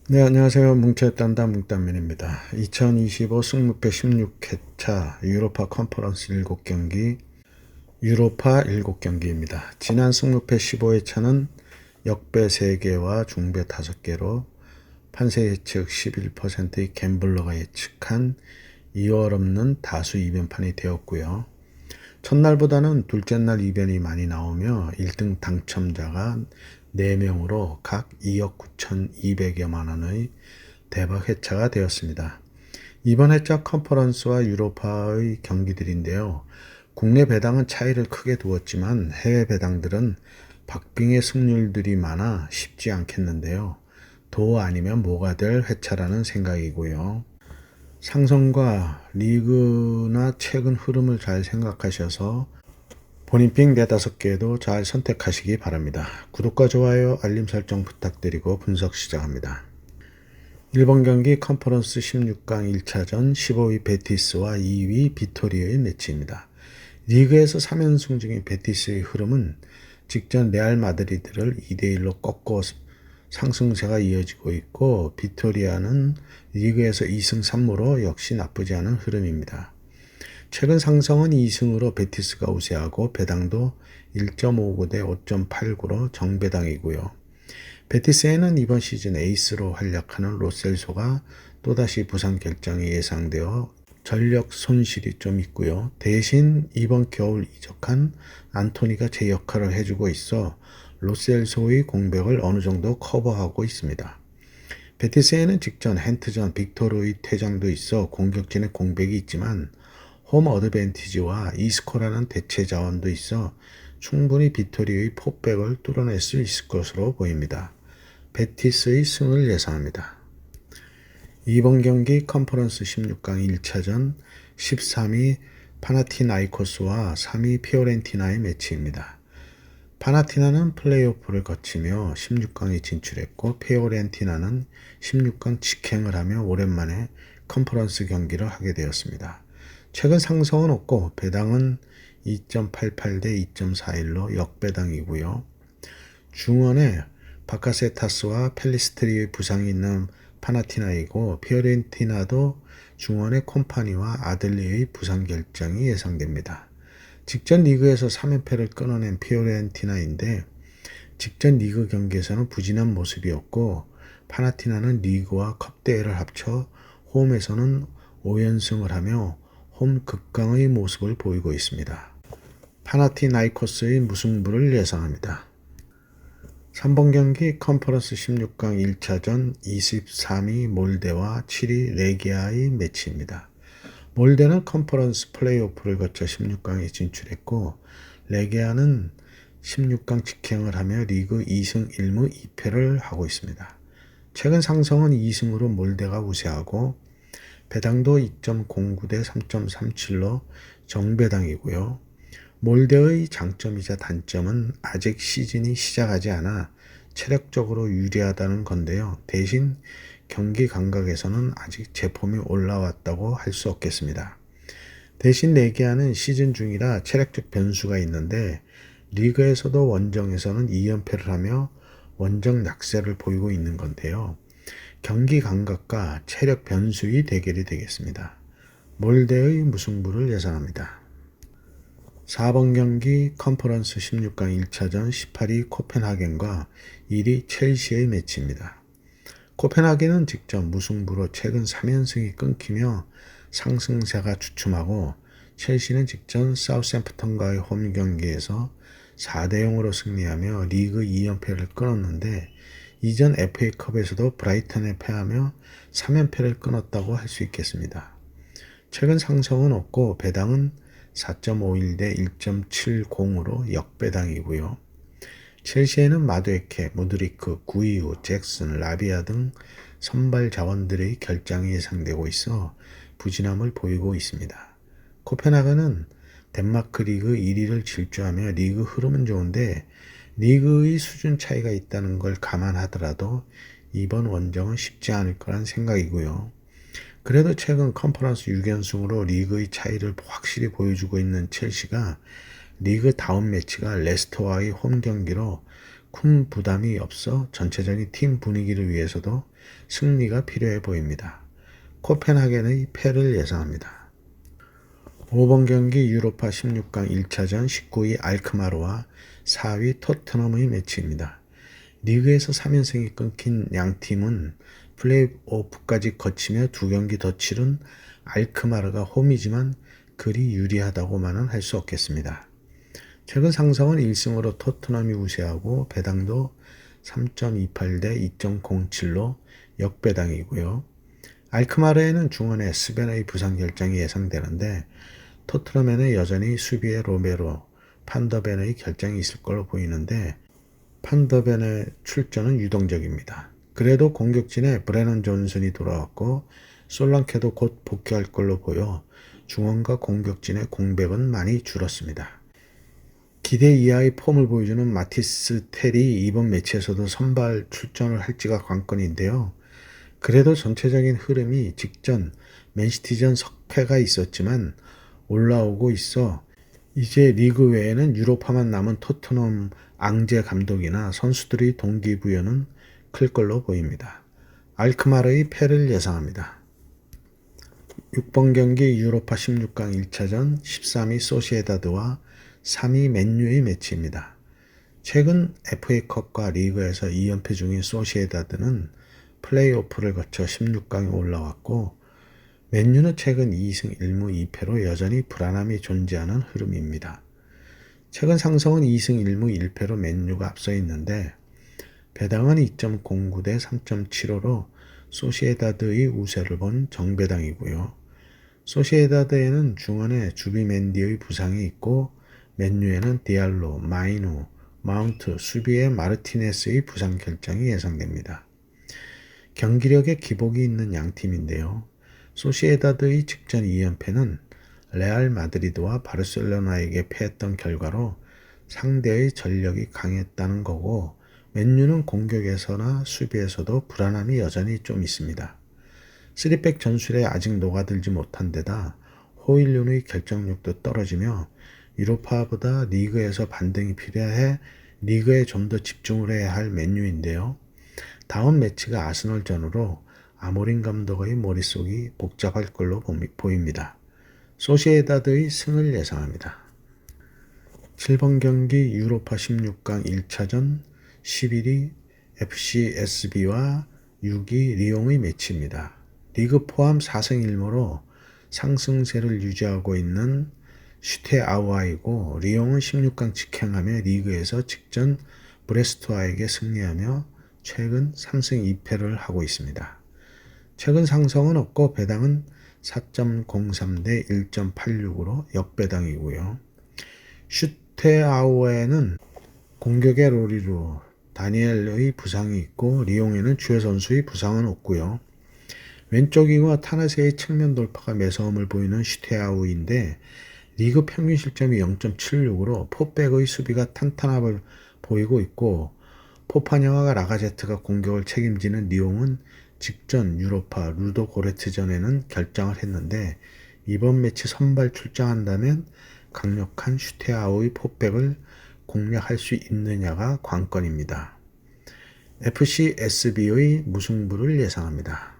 네, 안녕하세요. 뭉쳤단다 뭉딴맨입니다. 2025 승무패 16회차 유로파 컨퍼런스 7경기, 유로파 7경기입니다. 지난 승무패 15회차는 역배 3개와 중배 5개로 판세 예측 11%의 갬블러가 예측한 2월 없는 다수 이변판이 되었고요. 첫날보다는 둘째 날 이변이 많이 나오며 1등 당첨자가 4명으로 각 2억 9,200여만 원의 대박 회차가 되었습니다. 이번 회차 컨퍼런스와 유로파의 경기들인데요. 국내 배당은 차이를 크게 두었지만 해외 배당들은 박빙의 승률들이 많아 쉽지 않겠는데요. 도 아니면 뭐가 될 회차라는 생각이고요. 상승과 리그나 최근 흐름을 잘 생각하셔서 본인 픽 4-5개도 잘 선택하시기 바랍니다. 구독과 좋아요, 알림 설정 부탁드리고 분석 시작합니다. 1번 경기 컨퍼런스 16강 1차전 15위 베티스와 2위 비토리의 매치입니다. 리그에서 3연승 중인 베티스의 흐름은 직전 레알 마드리드를 2대1로 꺾고 상승세가 이어지고 있고, 비토리아는 리그에서 2승 3무로 역시 나쁘지 않은 흐름입니다. 최근 상승은 2승으로 베티스가 우세하고 배당도 1.59 대 5.89로 정배당이고요. 베티스에는 이번 시즌 에이스로 활약하는 로셀소가 또다시 부상 결정이 예상되어 전력 손실이 좀 있고요. 대신 이번 겨울 이적한 안토니가 제 역할을 해주고 있어 로셀소의 공백을 어느 정도 커버하고 있습니다. 베티스에는 직전 헨트전 빅토르의 퇴장도 있어 공격진의 공백이 있지만 홈 어드밴티지와 이스코라는 대체 자원도 있어 충분히 비토리의 포백을 뚫어낼 수 있을 것으로 보입니다. 베티스의 승을 예상합니다. 이번 경기 컨퍼런스 16강 1차전 13위 파나티나이코스와 3위 피오렌티나의 매치입니다. 파나티나는 플레이오프를 거치며 16강에 진출했고, 피오렌티나는 16강 직행을 하며 오랜만에 컨퍼런스 경기를 하게 되었습니다. 최근 상승은 없고 배당은 2.88 대 2.41로 역배당이고요. 중원에 바카세타스와 펠리스트리의 부상이 있는 파나티나이고, 피오렌티나도 중원에 콤파니와 아들리의 부상 결정이 예상됩니다. 직전 리그에서 3연패를 끊어낸 피오렌티나인데 직전 리그 경기에서는 부진한 모습이었고, 파나티나는 리그와 컵대회를 합쳐 홈에서는 5연승을 하며 홈 극강의 모습을 보이고 있습니다. 파나티나이코스의 무승부를 예상합니다. 3번 경기 컨퍼런스 16강 1차전 23위 몰데와 7위 레기아의 매치입니다. 몰데는 컨퍼런스 플레이오프를 거쳐 16강에 진출했고, 레기아는 16강 직행을 하며 리그 2승 1무 2패를 하고 있습니다. 최근 상승은 2승으로 몰데가 우세하고 배당도 2.09 대 3.37로 정배당이고요. 몰데의 장점이자 단점은 아직 시즌이 시작하지 않아 체력적으로 유리하다는 건데요. 대신 경기 감각에서는 아직 제폼이 올라왔다고 할 수 없겠습니다. 대신 레기아는 시즌 중이라 체력적 변수가 있는데 리그에서도 원정에서는 2연패를 하며 원정 약세를 보이고 있는 건데요. 경기 감각과 체력 변수의 대결이 되겠습니다. 몰데의 무승부를 예상합니다. 4번 경기 컨퍼런스 16강 1차전 18위 코펜하겐과 1위 첼시의 매치입니다. 코펜하겐은 직전 무승부로 최근 3연승이 끊기며 상승세가 주춤하고, 첼시는 직전 사우샘프턴과의 홈 경기에서 4대 0으로 승리하며 리그 2연패를 끊었는데, 이전 FA컵에서도 브라이턴에 패하며 3연패를 끊었다고 할 수 있겠습니다. 최근 상승은 없고 배당은 4.51 대 1.70으로 역배당이고요. 첼시에는 마두에케, 무드리크, 구이우, 잭슨, 라비아 등 선발 자원들의 결장이 예상되고 있어 부진함을 보이고 있습니다. 코펜하겐은 덴마크 리그 1위를 질주하며 리그 흐름은 좋은데 리그의 수준 차이가 있다는 걸 감안하더라도 이번 원정은 쉽지 않을 거란 생각이고요. 그래도 최근 컨퍼런스 6연승으로 리그의 차이를 확실히 보여주고 있는 첼시가 리그 다음 매치가 레스터와의 홈 경기로 큰 부담이 없어 전체적인 팀 분위기를 위해서도 승리가 필요해 보입니다. 코펜하겐의 패를 예상합니다. 5번 경기 유로파 16강 1차전 19위 알크마르와 4위 토트넘의 매치입니다. 리그에서 3연승이 끊긴 양 팀은 플레이오프까지 거치며 2경기 더 치른 알크마르가 홈이지만 그리 유리하다고만은 할 수 없겠습니다. 최근 상성은 1승으로 토트넘이 우세하고 배당도 3.28 대 2.07로 역배당이고요. 알크마르에는 중원의 스벤의 부상 결정이 예상되는데 토트넘에는 여전히 수비의 로메로, 판더벤의 결정이 있을 걸로 보이는데 판더벤의 출전은 유동적입니다. 그래도 공격진에 브레넌 존슨이 돌아왔고 솔랑케도 곧 복귀할 걸로 보여 중원과 공격진의 공백은 많이 줄었습니다. 기대 이하의 폼을 보여주는 마티스 텔이 이번 매치에서도 선발 출전을 할지가 관건인데요. 그래도 전체적인 흐름이 직전 맨시티전 석패가 있었지만 올라오고 있어 이제 리그 외에는 유로파만 남은 토트넘 앙제 감독이나 선수들의 동기부여는 클 걸로 보입니다. 알크마르의 패를 예상합니다. 6번 경기 유로파 16강 1차전 13위 소시에다드와 3위 맨유의 매치입니다. 최근 FA컵과 리그에서 2연패 중인 소시에다드는 플레이오프를 거쳐 16강에 올라왔고 맨유는 최근 2승 1무 2패로 여전히 불안함이 존재하는 흐름입니다. 최근 상성은 2승 1무 1패로 맨유가 앞서 있는데 배당은 2.09 대 3.75로 소시에다드의 우세를 본 정배당이고요. 소시에다드에는 중원에 주비멘디의 부상이 있고 맨유에는 디알로, 마이누, 마운트, 수비에 마르티네스의 부상 결정이 예상됩니다. 경기력에 기복이 있는 양팀인데요. 소시에다드의 직전 2연패는 레알 마드리드와 바르셀로나에게 패했던 결과로 상대의 전력이 강했다는 거고 맨유는 공격에서나 수비에서도 불안함이 여전히 좀 있습니다. 3백 전술에 아직 녹아들지 못한 데다 호일룬의 결정력도 떨어지며 유로파보다 리그에서 반등이 필요해 리그에 좀 더 집중을 해야 할 맨유인데요. 다음 매치가 아스널전으로 아모린 감독의 머릿속이 복잡할 걸로 보입니다. 소시에다드의 승을 예상합니다. 7번 경기 유로파 16강 1차전 11위 FC SB와 6위 리옹의 매치입니다. 리그 포함 4승 1무로 상승세를 유지하고 있는 슈테아우아이고 리옹은 16강 직행하며 리그에서 직전 브레스트와에게 승리하며 최근 3승 2패를 하고 있습니다. 최근 상성은 없고 배당은 4.03 대 1.86으로 역배당이고요. 슈테아우에는 공격의 로리루, 다니엘의 부상이 있고 리옹에는 주요 선수의 부상은 없고요. 왼쪽 윙어 타나세의 측면 돌파가 매서움을 보이는 슈테아우인데 리그 평균 실점이 0.76으로 포백의 수비가 탄탄함을 보이고 있고 포파냐와 라가제트가 공격을 책임지는 리옹은 직전 유로파 루도 고레트전에는 결정을 했는데 이번 매치 선발 출장한다면 강력한 슈테아우의 포백을 공략할 수 있느냐가 관건입니다. FC SB의 무승부를 예상합니다.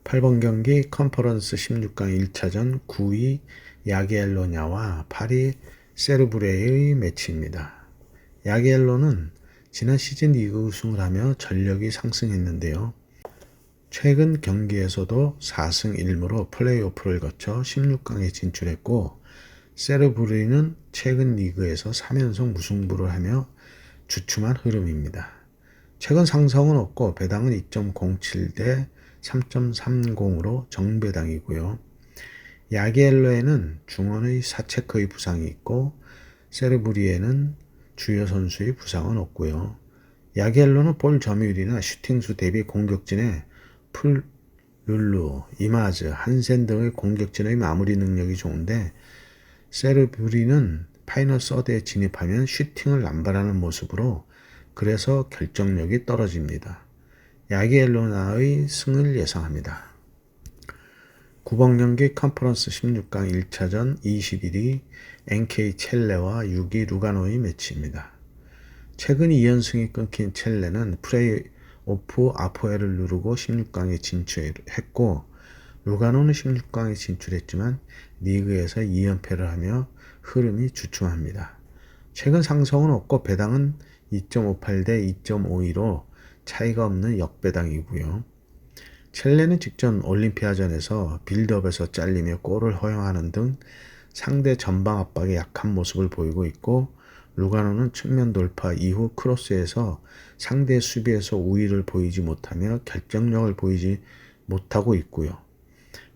8번 경기 컨퍼런스 16강 1차전 9위 야기엘로냐와 8위 세르브레의 매치입니다. 야기엘로는 지난 시즌 리그 우승을 하며 전력이 상승했는데요. 최근 경기에서도 4승 1무로 플레이오프를 거쳐 16강에 진출했고 세르브리는 최근 리그에서 3연속 무승부를 하며 주춤한 흐름입니다. 최근 상승은 없고 배당은 2.07 대 3.30으로 정배당이고요. 야기엘로에는 중원의 사체크의 부상이 있고 세르브리에는 주요 선수의 부상은 없고요. 야기엘로는 볼 점유율이나 슈팅수 대비 공격진의 풀룰루, 이마즈, 한센 등의 공격진의 마무리 능력이 좋은데 세르브리는 파이널 서드에 진입하면 슈팅을 남발하는 모습으로 그래서 결정력이 떨어집니다. 야기엘로나의 승을 예상합니다. 9번 경기 컨퍼런스 16강 1차전 21위 NK 첼레와 6위 루가노의 매치입니다. 최근 2연승이 끊긴 첼레는 플레이오프 아포에를 누르고 16강에 진출했고 루가노는 16강에 진출했지만 리그에서 2연패를 하며 흐름이 주춤합니다. 최근 상승은 없고 배당은 2.58 대 2.52로 차이가 없는 역배당이고요. 첼레는 직전 올림피아전에서 빌드업에서 잘리며 골을 허용하는 등 상대 전방 압박에 약한 모습을 보이고 있고 루가노는 측면 돌파 이후 크로스에서 상대 수비에서 우위를 보이지 못하며 결정력을 보이지 못하고 있고요.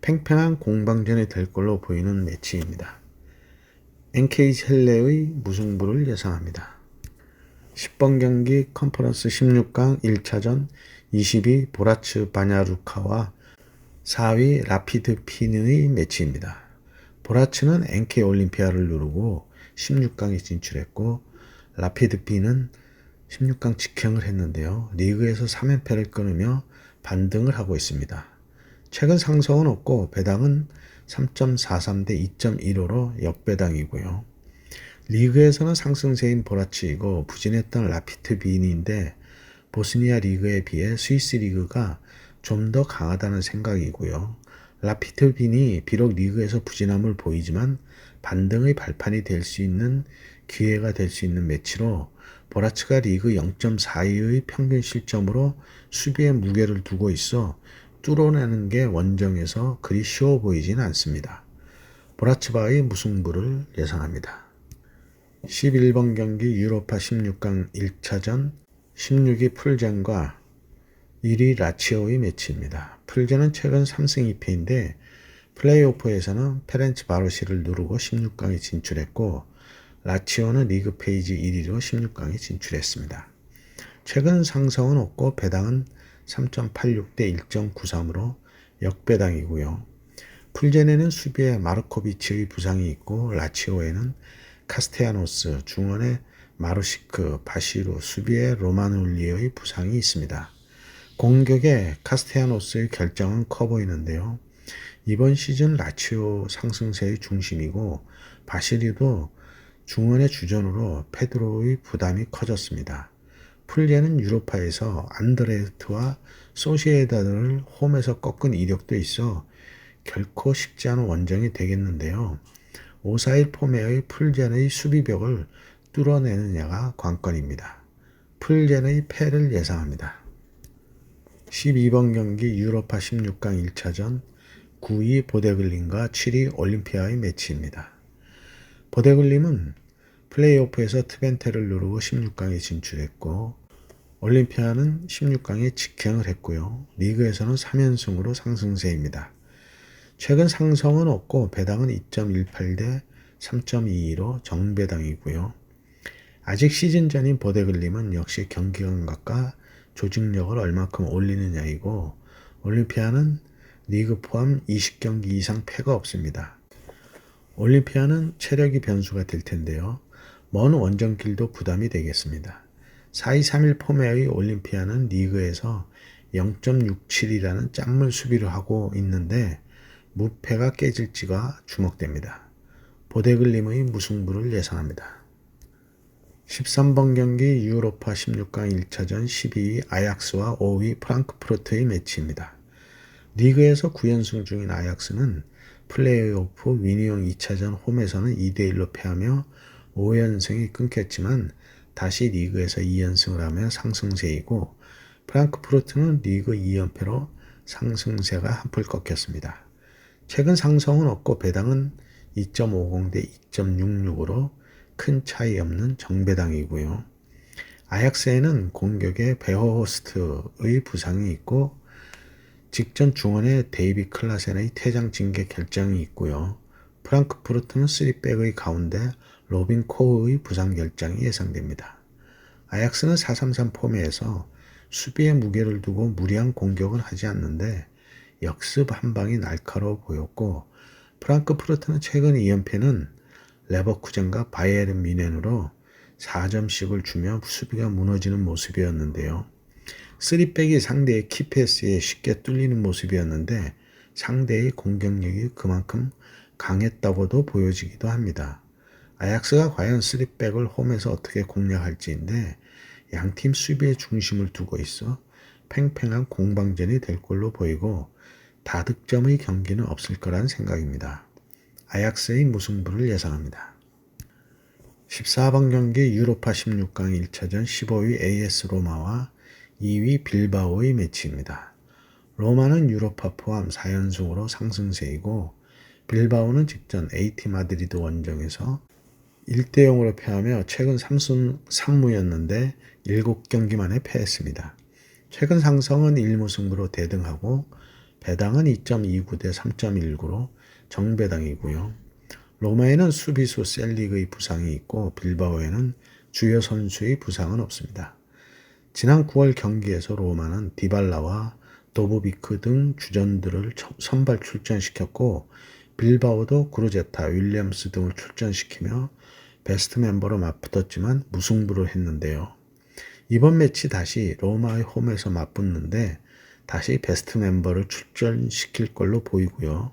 팽팽한 공방전이 될 걸로 보이는 매치입니다. NK 첼레의 무승부를 예상합니다. 10번 경기 컨퍼런스 16강 1차전 22 보라츠 바냐루카와 4위 라피드 핀의 매치입니다. 보라츠는 NK 올림피아를 누르고 16강에 진출했고 라피드 핀은 16강 직행을 했는데요. 리그에서 3연패를 끊으며 반등을 하고 있습니다. 최근 상승은 없고 배당은 3.43 대 2.15로 역배당이고요. 리그에서는 상승세인 보라치이고 부진했던 라피드 빈인데 보스니아 리그에 비해 스위스 리그가 좀 더 강하다는 생각이고요. 라피드 빈이 비록 리그에서 부진함을 보이지만 반등의 발판이 될 수 있는 기회가 될 수 있는 매치로 보라츠가 리그 0.42의 평균 실점으로 수비에 무게를 두고 있어 뚫어내는 게 원정에서 그리 쉬워 보이진 않습니다. 보라츠바의 무승부를 예상합니다. 11번 경기 유로파 16강 1차전 16위 풀젠과 1위 라치오의 매치입니다. 풀젠은 최근 3승 2패인데 플레이오프에서는 페렌츠 바로시를 누르고 16강에 진출했고 라치오는 리그 페이지 1위로 16강에 진출했습니다. 최근 상승은 없고 배당은 3.86 대 1.93으로 역배당이고요. 풀젠에는 수비에 마르코비치의 부상이 있고 라치오에는 카스테야노스, 중원에 마루시크, 바시루, 수비에 로마놀리의 부상이 있습니다. 공격에 카스테야노스의 결정은 커 보이는데요. 이번 시즌 라치오 상승세의 중심이고 바시리도 중원의 주전으로 페드로의 부담이 커졌습니다. 풀젠은 유로파에서 안드레트와 소시에다드를 홈에서 꺾은 이력도 있어 결코 쉽지 않은 원정이 되겠는데요. 5-4-1 포메의 풀젠의 수비벽을 뚫어내느냐가 관건입니다. 풀젠의 패를 예상합니다. 12번 경기 유로파 16강 1차전 9위 보데글림과 7위 올림피아의 매치입니다. 보데글림은 플레이오프에서 트벤테를 누르고 16강에 진출했고 올림피아는 16강에 직행을 했고요. 리그에서는 3연승으로 상승세입니다. 최근 상승은 없고 배당은 2.18 대 3.22로 정배당이고요. 아직 시즌 전인 보데글림은 역시 경기 감각과 조직력을 얼마큼 올리느냐이고 올림피아는 리그 포함 20경기 이상 패가 없습니다. 올림피아는 체력이 변수가 될 텐데요. 먼 원정길도 부담이 되겠습니다. 4-2-3-1 포메의 올림피아는 리그에서 0.67이라는 짠물 수비를 하고 있는데 무패가 깨질지가 주목됩니다. 보데글림의 무승부를 예상합니다. 13번 경기 유로파 16강 1차전 12위 아약스와 5위 프랑크푸르트의 매치입니다. 리그에서 9연승 중인 아약스는 플레이오프 위니용 2차전 홈에서는 2대1로 패하며 5연승이 끊겼지만 다시 리그에서 2연승을 하며 상승세이고 프랑크푸르트는 리그 2연패로 상승세가 한풀 꺾였습니다. 최근 상승은 없고 배당은 2.50 대 2.66으로 큰 차이 없는 정배당이고요. 아약스에는 공격에 베허호스트의 부상이 있고 직전 중원에 데이비 클라센의 퇴장 징계 결정이 있고요. 프랑크푸르트는 3백의 가운데 로빈 코흐의 부상 결정이 예상됩니다. 아약스는 4-3-3 포메에서 수비에 무게를 두고 무리한 공격은 하지 않는데 역습 한 방이 날카로워 보였고 프랑크푸르트는 최근 2연패는 레버쿠젠과 바이에른 뮌헨으로 4점씩을 주며 수비가 무너지는 모습이었는데요. 3백이 상대의 키패스에 쉽게 뚫리는 모습이었는데 상대의 공격력이 그만큼 강했다고도 보여지기도 합니다. 아약스가 과연 3백을 홈에서 어떻게 공략할지인데 양팀 수비에 중심을 두고 있어 팽팽한 공방전이 될 걸로 보이고 다득점의 경기는 없을 거란 생각입니다. 아약스의 무승부를 예상합니다. 14번 경기 유로파 16강 1차전 15위 AS 로마와 2위 빌바오의 매치입니다. 로마는 유로파 포함 4연승으로 상승세이고 빌바오는 직전 AT 마드리드 원정에서 1대0으로 패하며 최근 3승 3무였는데 7경기 만에 패했습니다. 최근 상승은 1무승부로 대등하고 배당은 2.29 대 3.19로 정배당이고요. 로마에는 수비수 셀릭의 부상이 있고 빌바오에는 주요 선수의 부상은 없습니다. 지난 9월 경기에서 로마는 디발라와 도보비크 등 주전들을 선발 출전시켰고 빌바오도 구르제타, 윌리엄스 등을 출전시키며 베스트 멤버로 맞붙었지만 무승부를 했는데요. 이번 매치 다시 로마의 홈에서 맞붙는데 다시 베스트 멤버를 출전시킬 걸로 보이고요.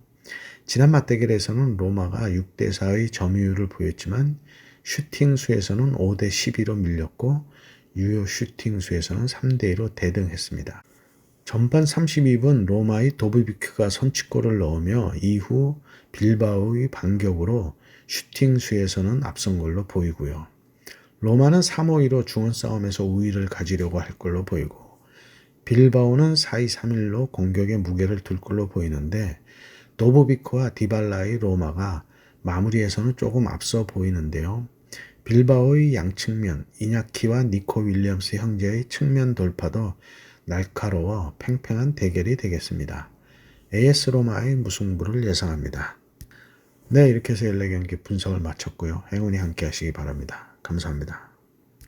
지난 맞대결에서는 로마가 6대 4의 점유율을 보였지만 슈팅 수에서는 5대 12로 밀렸고 유효 슈팅 수에서는 3대 2로 대등했습니다. 전반 32분 로마의 도브비크가 선취골을 넣으며 이후 빌바오의 반격으로 슈팅 수에서는 앞선 걸로 보이고요. 로마는 3-5-2로 중원 싸움에서 우위를 가지려고 할 걸로 보이고 빌바오는 4-2-3-1로 공격에 무게를 둘 걸로 보이는데 도보비크와 디발라의 로마가 마무리에서는 조금 앞서 보이는데요. 빌바오의 양측면 이냐키와 니코 윌리엄스 형제의 측면 돌파도 날카로워 팽팽한 대결이 되겠습니다. AS 로마의 무승부를 예상합니다. 네, 이렇게 해서 14경기 분석을 마쳤고요. 행운이 함께 하시기 바랍니다. 감사합니다.